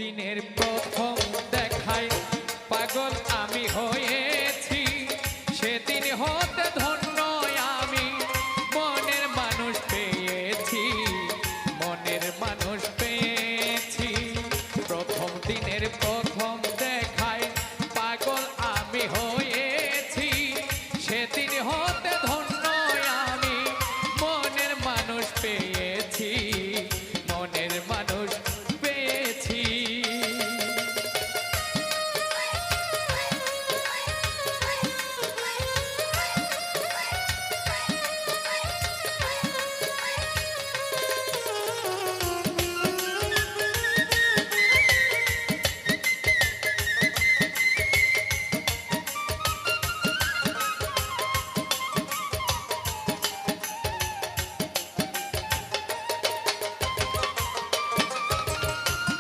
দিনের প্রথম দেখায় পাগল আমি হয়েছি, সেদিন হতে ধন্য আমি মনের মানুষ পেয়েছি, মনের মানুষ পেয়েছি। প্রথম দিনের প্রথম দেখায় পাগল আমি হয়েছি, সেদিন হতে ধন্য আমি মনের মানুষ পেয়েছি, মনের মানুষ পেয়েছি।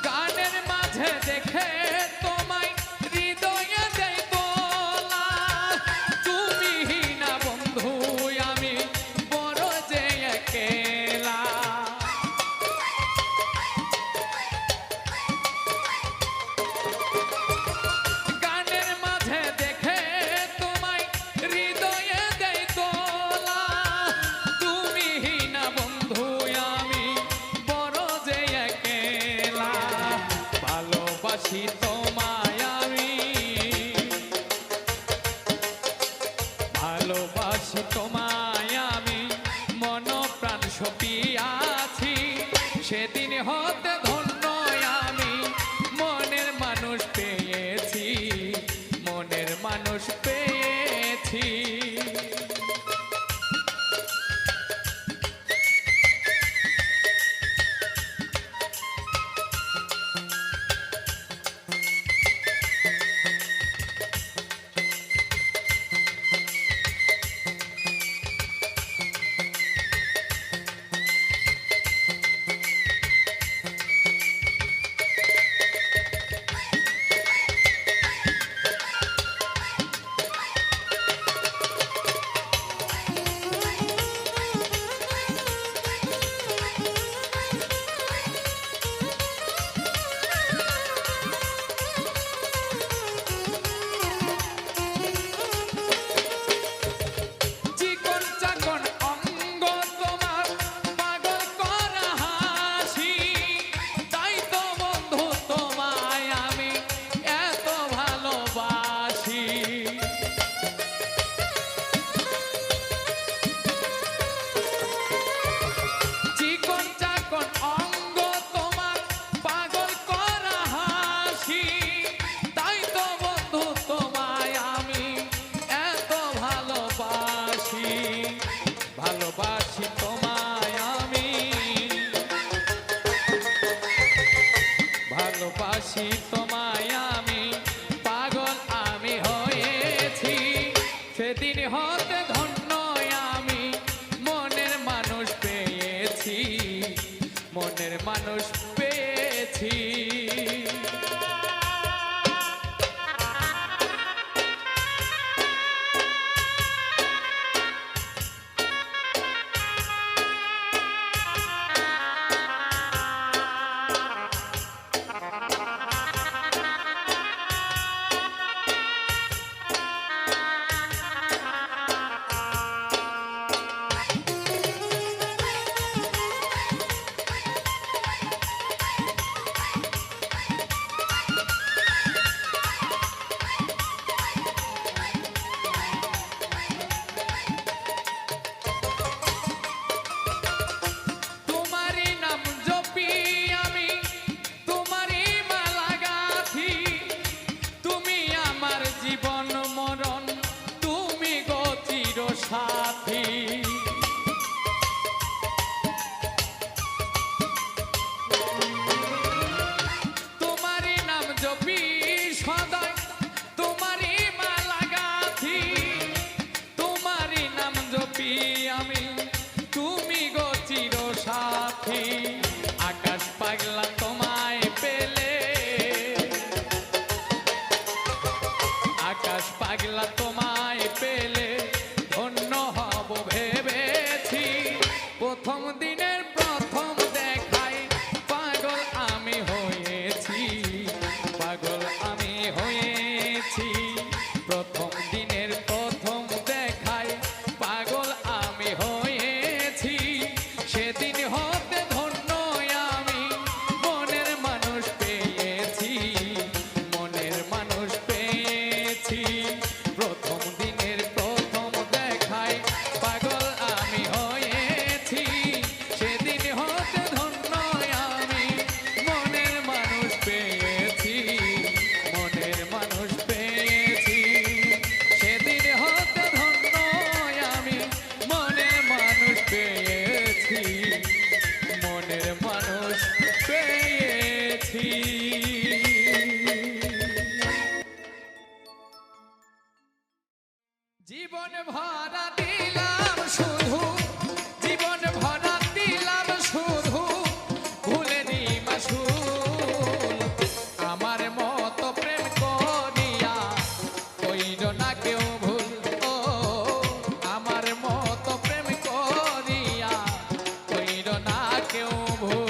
গানের মাঝে দেখে তোমায় হৃদয়ে দেই তোলা, তুমি না বন্ধু আমি বড় যে একেলা। গানের মাঝে দেখে তোমায় হৃদয়ে দেই তোলা, তুমি না বন্ধু আমি বড় যে একেলা। ভালোবাসি তোমায় আমি, ভালোবাসি তোমায় আমি মন প্রাণ সপিয়াছি, সেদিন হতে ধন্য আমি মনের মানুষ পেয়েছি, মনের মানুষ পেয়েছি। চিকন চাকন অঙ্গ তোমার পাগল করা হাসি, তাই তো বন্ধু তোমায় আমি এত ভালোবাসি। চিকন চাকন অঙ্গ তোমার পাগল করা হাসি, তাই তো বন্ধু তোমায় আমি এত ভালোবাসি। ভালোবাসি তোমায় আমি, ভালোবাসি তোমায় আমি পাগল আমি হয়েছি, সেদিন হতে ধন্য আমি মনের মানুষ পেয়েছি, মনের মানুষ পেয়েছি। জীবন ভরা দিলাম শুধু, জীবন ভরা দিলাম শুধু, ভুলে মাসুল আমার মতো প্রেম করিয়া কইর না কেউ ভুল। ও আমার মতো প্রেম করিয়া কইর না কেউ ভুল।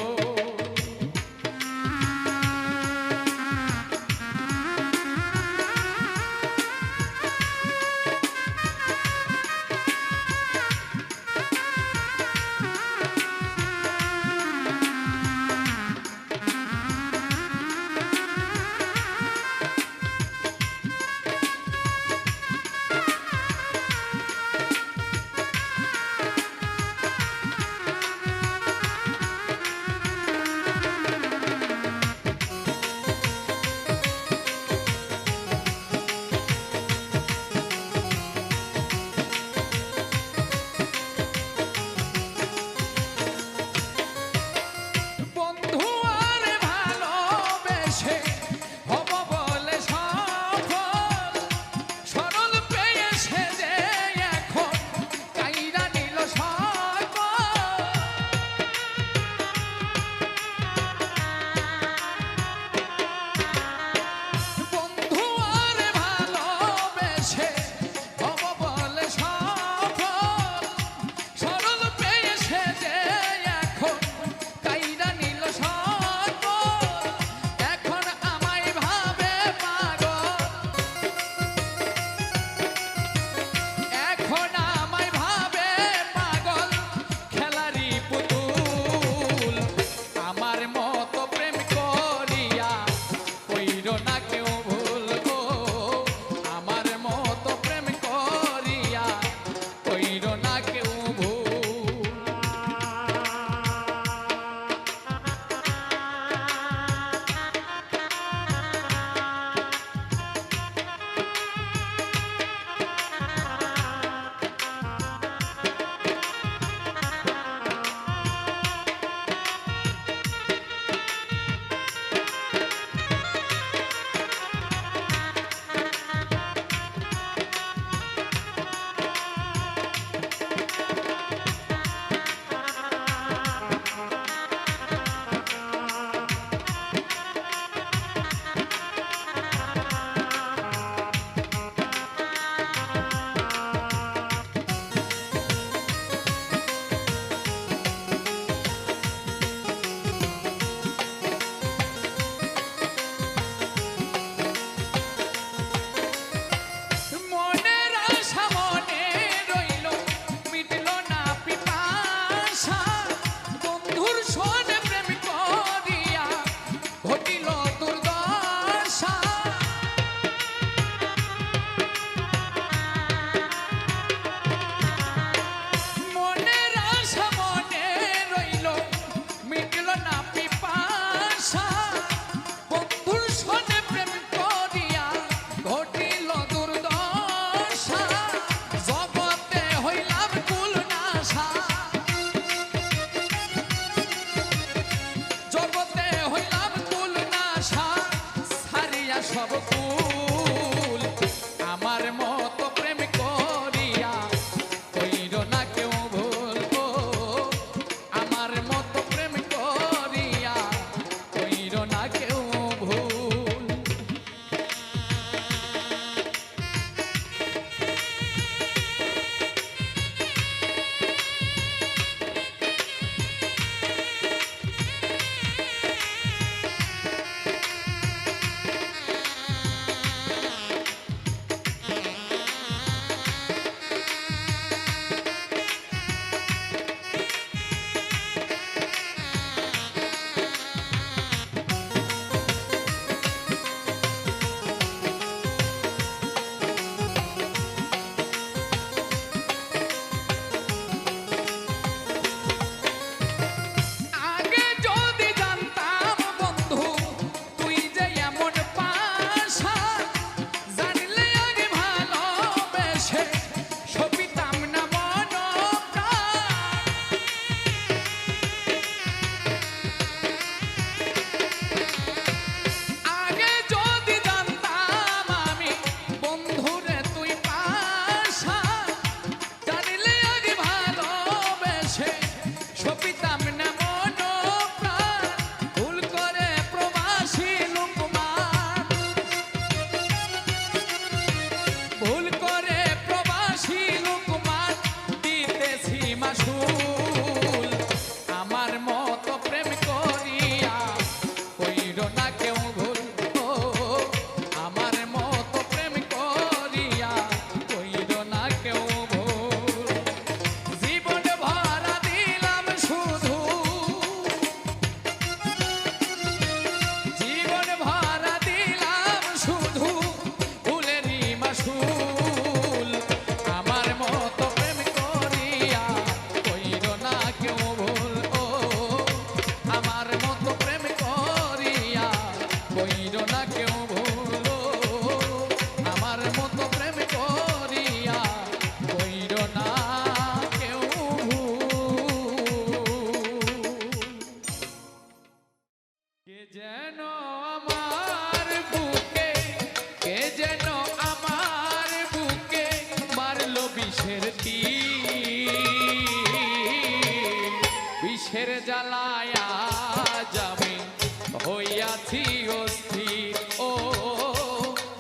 হইয়াছি অস্থির ও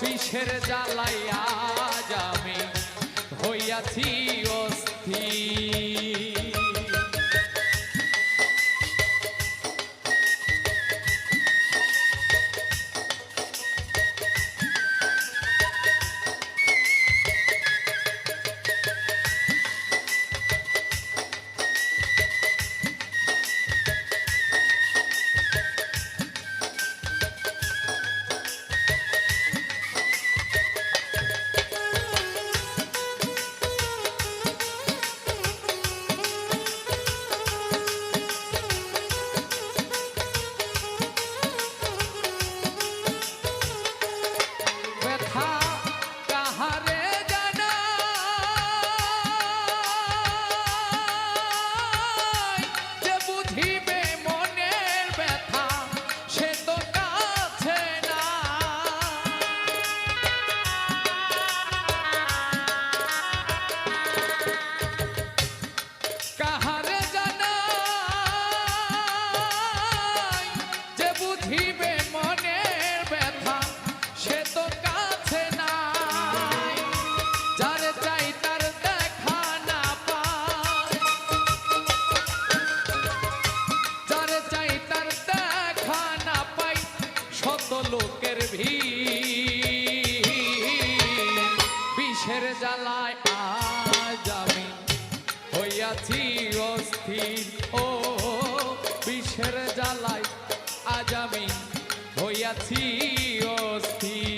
বিষের জ্বালায় আজ আমি হইয়াছি অস্থির। লোকের ভিড় বিষের জ্বালায় আজ আমি হইয়াছি অস্থির ও বিষের জ্বালায় আজ আমি হইয়াছি অস্থির।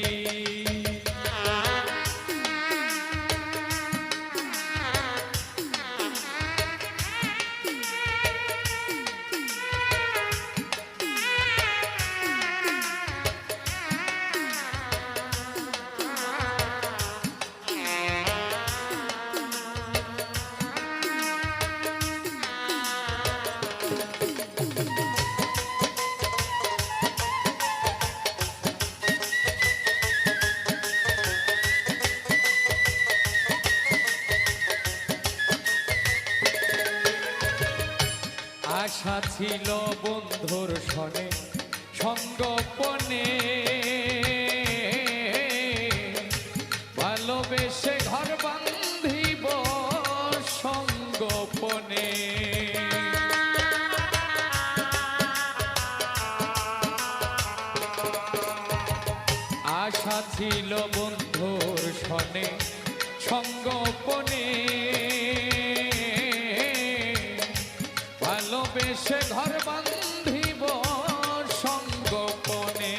আশা ছিল বন্ধুর সনে সঙ্গোপনে ভালোবেসে ঘর বান্ধিব সঙ্গোপনে। আশা ছিল বন্ধুর সনে সঙ্গোপনে ভালোবেসে ঘর বান্ধিব সঙ্গোপনে।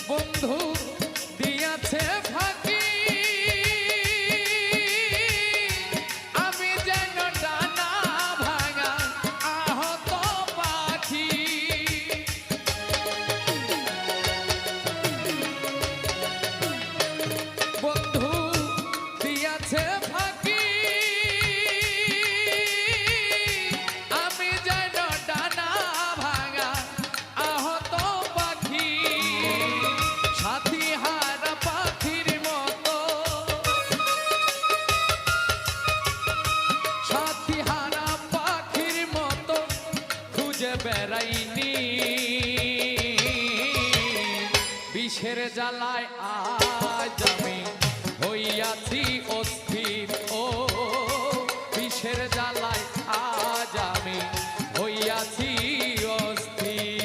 বন্ধু দিয়াছে ফাঁকি আমি যেন ডানা ভাঙা আহত পাখি। বন্ধু দিয়াছে ফাঁকি বেড়াইনি বিষের জ্বালায় আজ আমি হইয়াছি অস্থির ও বিষের জ্বালায় আজ আমি হইয়াছি অস্থির।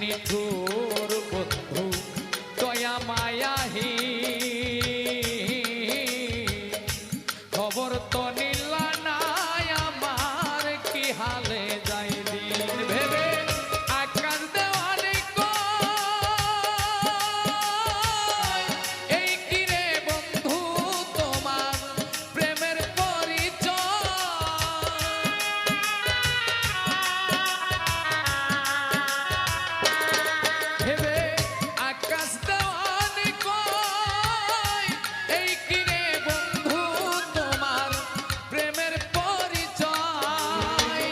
নিঠুর বন্ধু দয়া মায়াহি খবর তো নিলা নাই আমার কি হালে যাই দিন ভেবে আকাশ দেওয়ালে এই কিরে বন্ধু তোমার প্রেমের পরিচয় ভেবে আকাশ দেওয়ালে এই কিরে বন্ধু তোমার প্রেমের পরিচয়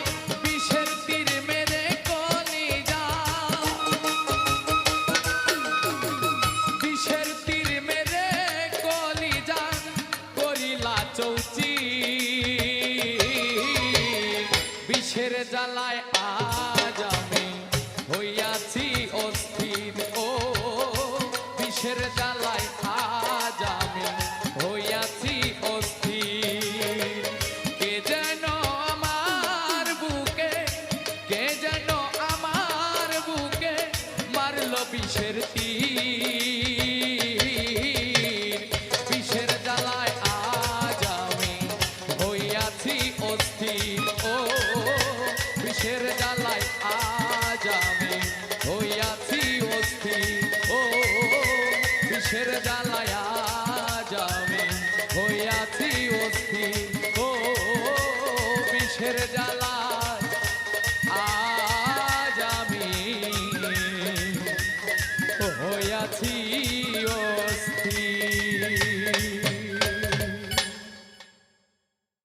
বিষের তীর মেরে কলিজা বিষের তীর মেরে কলিজা করিলা চৌচি বিষের জ্বালায় আজ আমি হইয়াছি অস্থির ও বিষের জ্বালায় আজ আমি হইয়াছি অস্থির কে যেন আমার বুকে কে যেন আমার বুকে মারলো বিষের তীর বিষের জ্বালায় আজ আমি হইয়াছি অস্থির ও বিষের জ্বালায় আজ আমি হইয়াছি অস্থির ও বিষের জ্বালায় আজ আমি হইয়াছি অস্থির ও বিষের জ্বালায় আজ আমি হইয়াছি অস্থির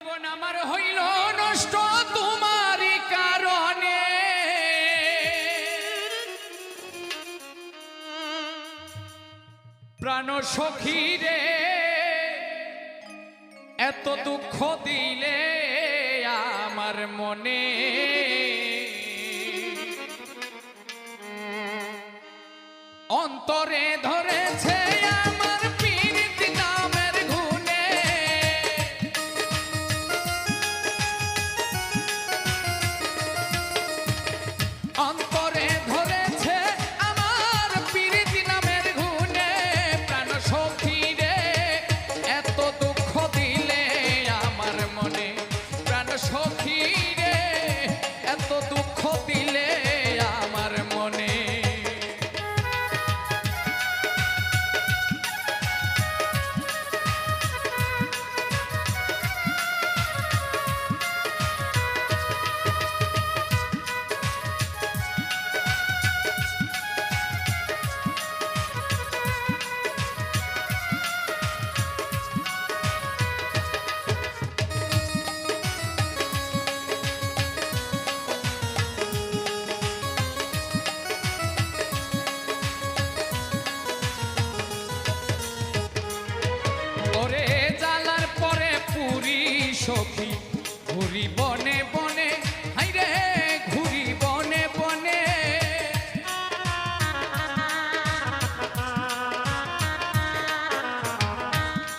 জীবন আমার হইল নষ্ট তোমারই কারণে প্রাণ সখী রে এত দুঃখ দিলে আমার মনে অন্তরে ধরেছে আমার পীড়িত নামের গুণে অন্তরে ধরেছে আমার পীড়িত নামের গুণে প্রাণ সখী রে এত দুঃখ দিলে আমার মনে প্রাণ সখী রে এত দুঃখ দিলে আমার মনে ওরে জ্বালার পরে পুরি সখী ঘুরি বনে বনে হাইরে ঘুরি বনে বনে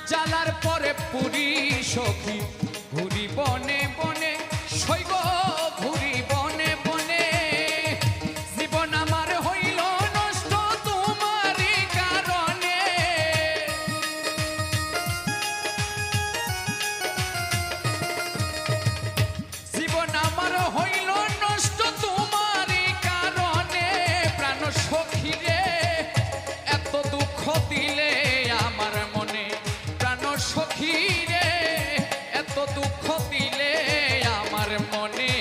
জ্বালার পরে পুরি সখী ঘুরি বনে বনে সৈব ঘুরি বনে বনে জীবন আমার হইল নষ্ট তোমারই কারণে জীবন আমার হইল নষ্ট তোমারই কারণে প্রাণ সখী রে এত দুঃখ দিলে আমার মনে প্রাণ সখী রে এত দুঃখ দিলে আমার মনে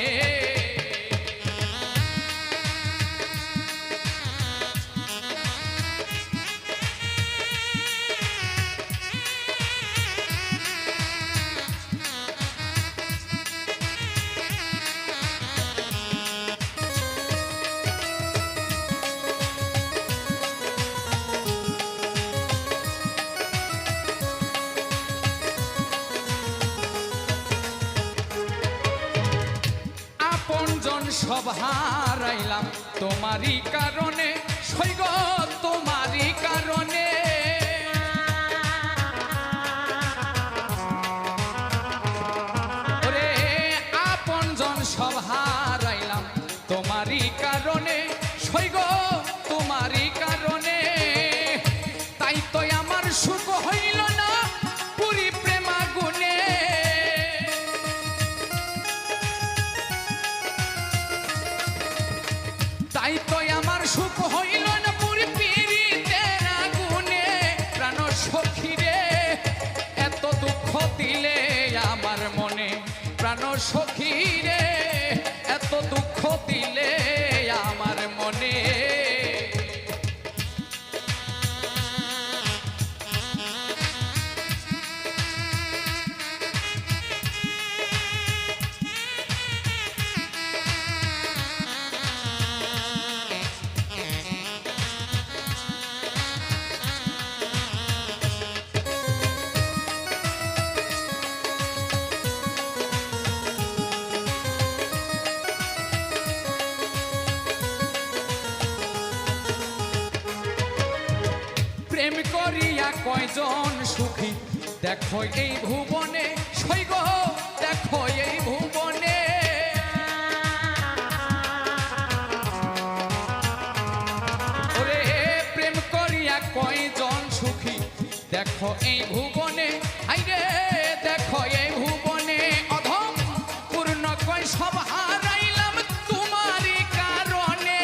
আপনজন সব হারাইলাম তোমারই কারণে সৈগ তোমারই কারণে ওরে আপনজন সব হারাইলাম তোমারই কারণে সৈগ তোমারই কারণে। তাই তো আমার সুখ হইল না পুরি প্রেমাগুনে। তাই তো আমার সুখ হইল না পুরি পীড়িতের আগুনে। প্রাণ সখী রে এত দুঃখ দিলে আমার মনে। প্রাণ সখী রে এত দুঃখ দিলে আমার মনে। প্রেম করিয়া কয়জন সুখী দেখো এই ভুবনে। সৈগ দেখো এই ভুবনে। ওরে প্রেম করিয়া কয়জন সুখী দেখো এই ভুবনে। হাইরে দেখো এই ভুবনে। অধম পূর্ণ কয় সব হারাইলাম তোমারই কারণে।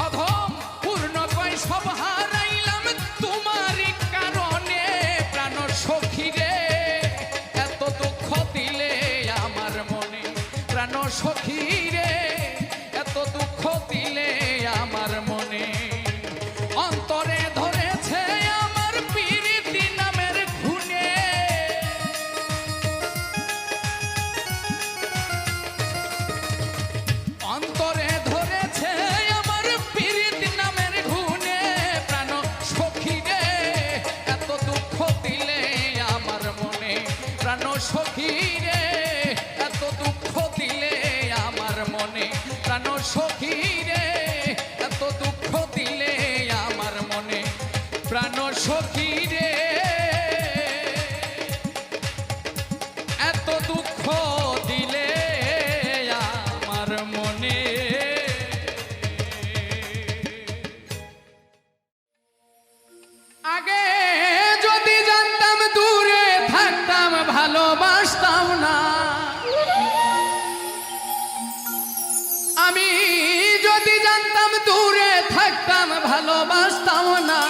অধম পূর্ণ কয় সব হারাইলাম তোমারই কারণে। প্রাণ সখী রে এত দুঃখ দিলে আমার মনে। প্রাণ সখী রে এত দুঃখ দিলে আমার মনে। অন্তরে ধরেছে আমার পীড়িতি নামের খুনে। অন্তরে ধরেছে আমার পীড়িতি নামের খুনে। প্রাণ সখী রে এত দুঃখ দিলে আমার মনে। প্রাণ সখী রে এত দুঃখ দিলে আমার মনে। প্রাণ সখী রে এত দুঃখ দিলে আমার মনে। প্রাণ সখী রে এত দুঃখ দিলে আমার মনে। আগে যদি জানতাম দূরে থাকতাম ভালোবাসতাম না। আমি যদি জানতাম দূরে থাকতাম ভালোবাসতাম না।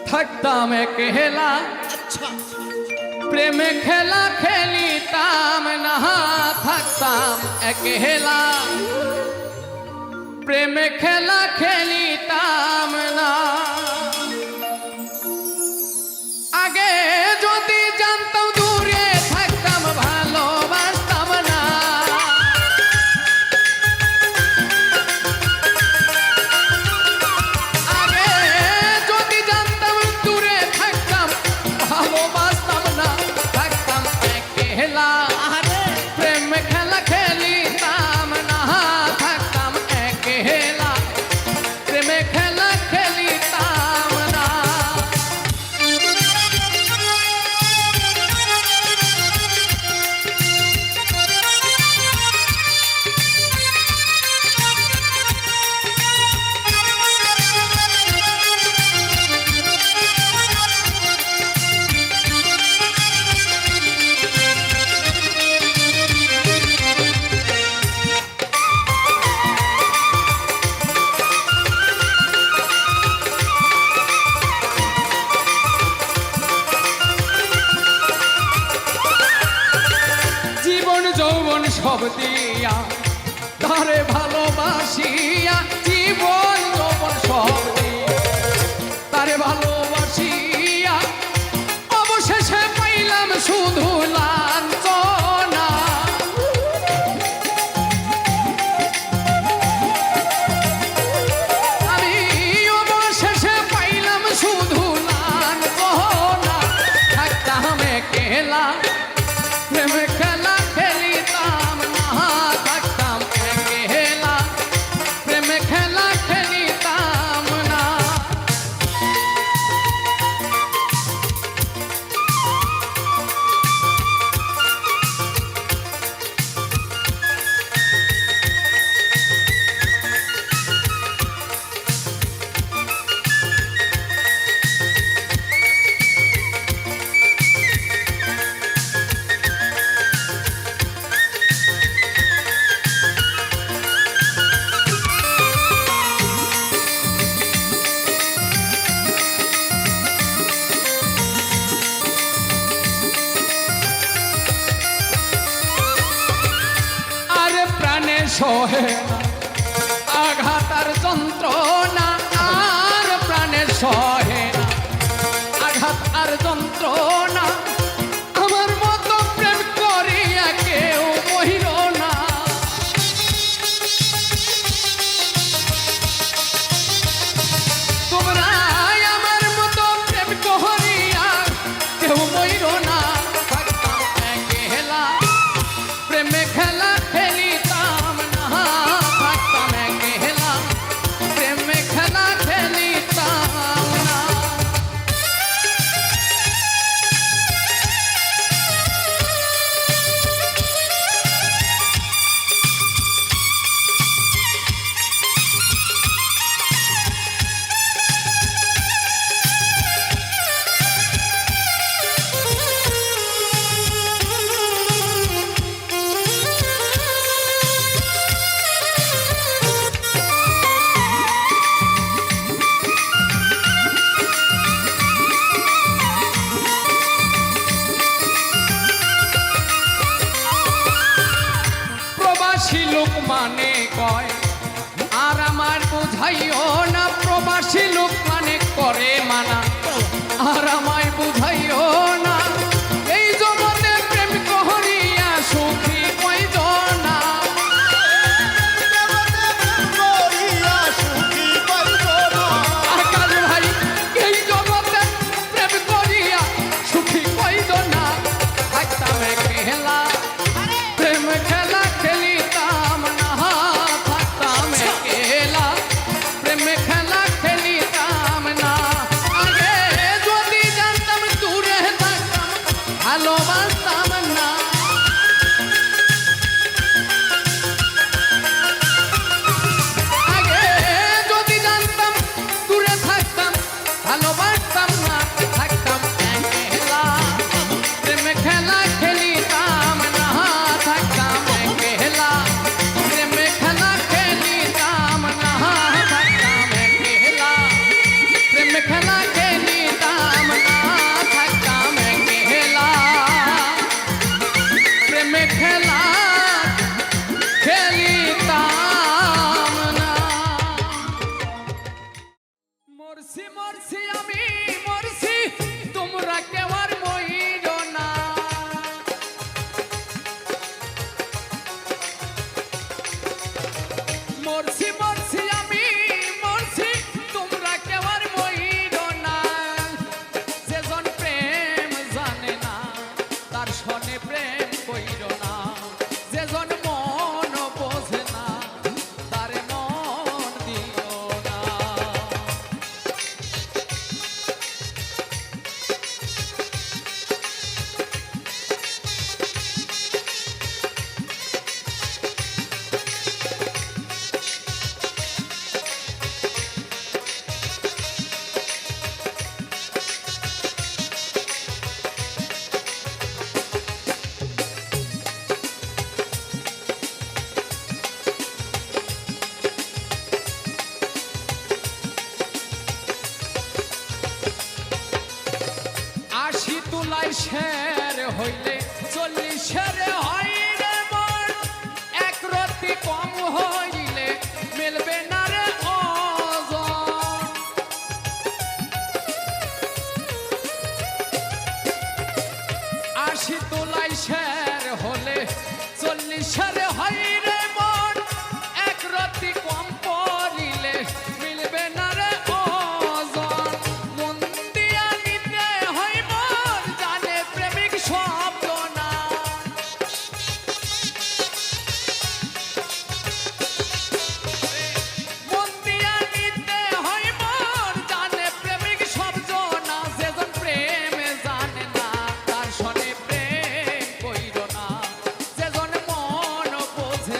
থাকতাম একলা প্রেমে খেলা খেলিতাম না। থাকতাম একলা প্রেমে খেলা খেলিতাম না। আগে যদি জানতাম দূরে থাকতাম ভালোবাসতাম না। আগে যদি জানতাম দূরে থাকতাম ভালোবাসতাম না। থাকতাম একলা প্রেম খেলা খেলিতাম না। থাকতাম একলা প্রেমে খেলা খেলিতাম না। জীবন যৌবন সব দিয়া তারে ভালোবাসিয়া। জীবন যৌবন সব দিয়া তারে ভালোবাসিয়া। অবশেষে পাইলাম শুধু লাঞ্ছনা। আমি অবশেষে পাইলাম শুধু লাঞ্ছনা। থাকতাম একলা প্রেমে খেলা খেলিতাম না। থাকতাম একলা প্রেমে খেলা খেলিতাম না। সহে না, আঘাত আর যন্ত্রণা আর প্রাণে সহে না, আঘাত আর যন্ত্রণা আমার মতো প্রেম করিয়া কেউ মহিল না। তোমরা আমার মতো প্রেম করিয়া কেউ মহিল না। থাকতাম একলা প্রেমে খেলা খেলিতাম না, থাকতাম একলা প্রেমে খেলা খেলিতাম না। প্রবাসী লোক মানে কয় আর আমার বুঝাইও না, প্রবাসী লোক মানে করে মানা আর আমায় বুঝাইও না। এই জগতে প্রেম করিয়া সুখী কয়জনা, আকাশ ভাই এই জগতে প্রেম করিয়া সুখী কয়জনা। থাকতাম একলা প্রেম খেলা খেলিতাম না, থাকতাম একলা প্রেম খেলা খেলিতাম না। আগে যদি জানতাম দূরে থাকতাম ভালোবাসতাম না। আগে যদি জানতাম দূরে থাকতাম ভালোবাসতাম না। থাকতাম একলা প্রেম খেলা খেলিতাম না, থাকতাম একলা প্রেম খেলা খেলিতাম না, থাকতাম একলা প্রেম খেলা খেলিতাম না, থাকতাম একলা প্রেম খেলা খেলিতাম না। মরছি মরছি আমি মরছি, তোমরা কেউ আর মইল না। মরছি মরছি আমি মরছি, তোমরা কেউ আর মইল না। যেজন প্রেম জানে না তার সনে প্রেম কইর না, যেজন মন বোঝে না তার মন দিও না। আশি তুলায় শের হইলে 40 হয় রে মন, এক রতি কম হইলে মিলবে না রে ওজন। আশি তুলায় শের হলে 40 হয় রে মন, এক রতি কম পড়িলে মিলবে না রে ওজন। মন দিয়া নিতে হয় মোর জানে প্রেমিক শব্দ না। মন দিয়া নিতে হয় মোর জানে প্রেমিক শব্দ না। যেজন প্রেম জানে না তার সনে প্রেম কইর না, যেজন মন বোঝে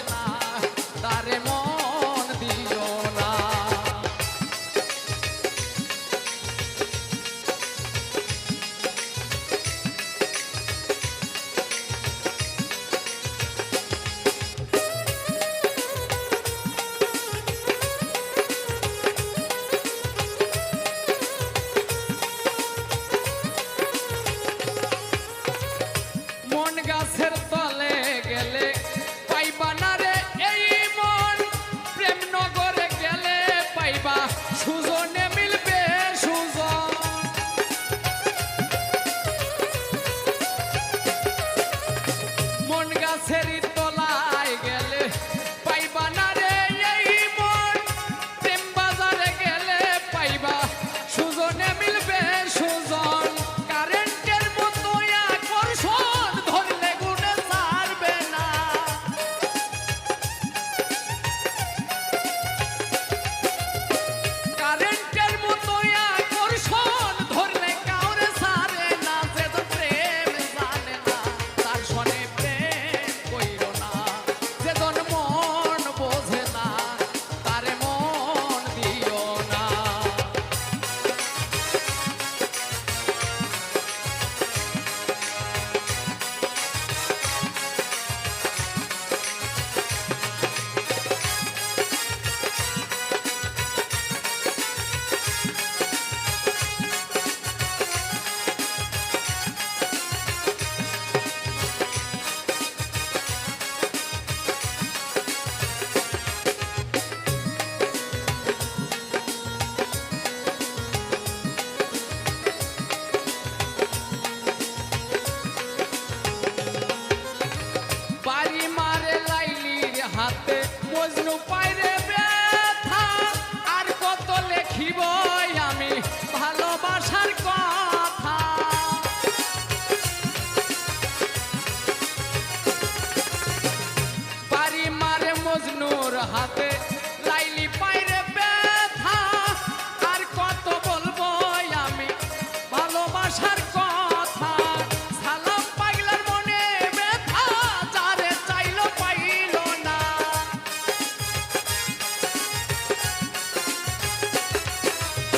হাতে মজনু পাইরে ব্যথা আর কত লেখিব আমি ভালোবাসার কথা বাড়ি মারে মজনুর হাতে লাইলি পাইরে ব্যথা আর কত বলবো আমি ভালোবাসার কথা সালাম পাগলার মনে ব্যথা যারে চাইলো পাইল না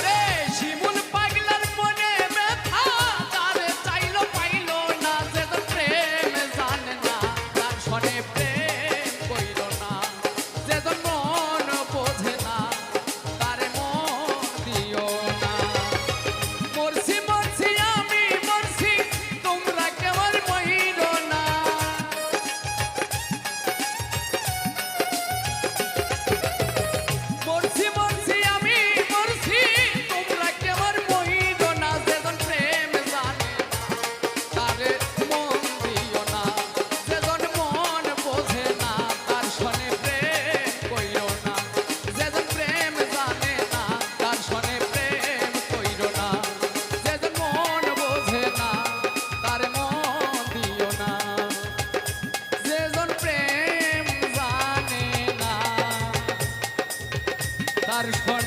রে শিমুল পাগলার মনে ব্যথা যারে চাইলো পাইল না যে তো প্রেম জানে না তার সনে প্রেম কইল না যে তো মন বোঝে না তারে মন দিও না মরছি মরছি আমি মরছি তোমরা কেমন মহিল না মরছি মরছি আমি মরছি তোমরা কেমন মহিল না যেজন প্রেম জানে তারে মন দিও না যেজন মন বোঝে না তার সনে প্রেম কইরো না যেজন প্রেম জানে না তার সনে প্রেম কইরো না যেজন মন বোঝে না তার মন দিও না যেজন প্রেম জানে না তার সনে